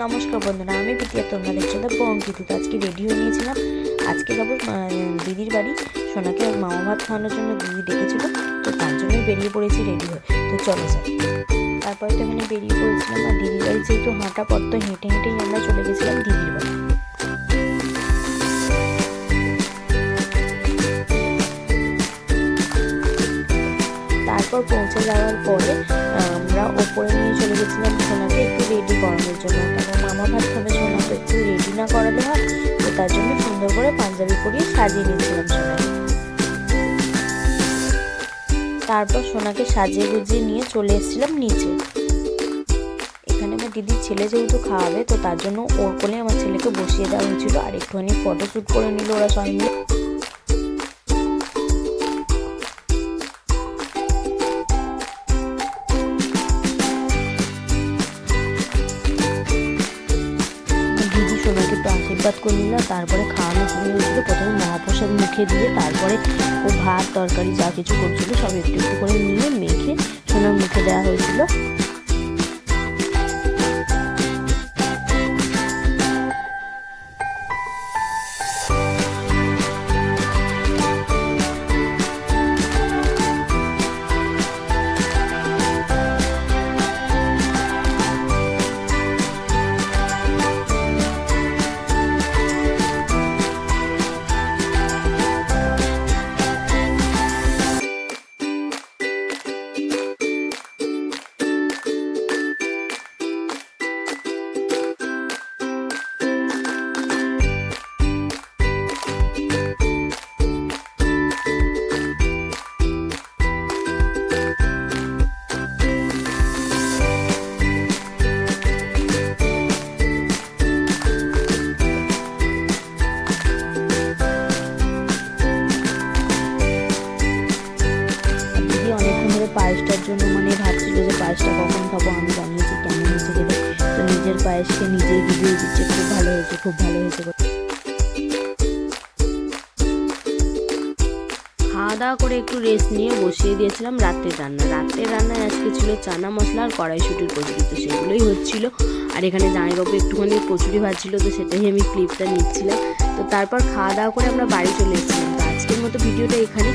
নমস্কার বন্ধুরা, আমি বিটিয়া, তোমরা দেখছো দ্য বঙ্কিত। আজকে রেডি হয়ে নিয়েছিলাম, আজকে যাবো দিদির বাড়ি। সোনাকে মামা ভাত খাওয়ানোর জন্য দিদি ডেকেছিল, তো তার জন্যই বেরিয়ে পড়েছি রেডি হয়ে। তো চলো যাই। তারপরে তো এখানে বেরিয়ে পড়েছিলাম, আর দিদির বাড়ি যেহেতু হাঁটা পথ, তো হেঁটে হেঁটেই আমরা চলে গেছিলাম দিদির বাড়ি। তারপর পৌঁছে যাওয়ার পরে আমরা ওপরে নিয়ে চলে গেছিলাম সোনাকে একটু রেডি করানোর জন্য, কারণ মামা ভাত খাবে সোনা, তো একটু রেডি না করালে হয়। তো তার জন্য সুন্দর করে পাঞ্জাবি পরিয়ে সাজিয়ে নিয়েছিলাম সোনাকে। তারপর সোনাকে সাজিয়ে গুজিয়ে নিয়ে চলে এসেছিলাম নিচে। এখানে আমার দিদির ছেলে যেহেতু খাওয়াবে, তো তার জন্য ওর কোলে আমার ছেলেকে বসিয়ে দেওয়া হয়েছিল, আর একটুখানি ফটোশ্যুট করে নিল ওরা সবাই মিলে। সোনাকে একটু আশীর্বাদ করে নিলাম, তারপরে খাওয়ানো শুরু হয়েছিল। প্রথমে মহাপ্রসাদ মুখে দিয়ে, তারপরে ও ভাত তরকারি যা কিছু করছিল সব একটু একটু করে নিয়ে মেখে সোনার মুখে দেওয়া হয়েছিল। পায়েসটার জন্য ভাবছিল যে পায়েসটা কখন খাবো। আমি বানিয়েছি, কেমন হয়েছে খেতে। তো নিজের পায়েসকে নিজেই রিভিউ দিচ্ছে, খুব ভালো হয়েছে, খুব ভালো হয়েছে। খাওয়া দাওয়া করে একটু রেস্ট নিয়ে বসিয়ে দিয়েছিলাম রাতের রান্নায় আজকে ছিল চানা মশলা আর কড়াইশুঁটির কচুরি, তো সেগুলোই হচ্ছিল। আর এখানে জামাইবাবু একটুখানি কচুরি ভাজছিল, তো সেটাই আমি ক্লিপটা নিচ্ছিলাম। তো তারপর খাওয়া দাওয়া করে আমরা বাড়ি চলে এসেছিলাম। তো আজকের মতো ভিডিওটা এখানে।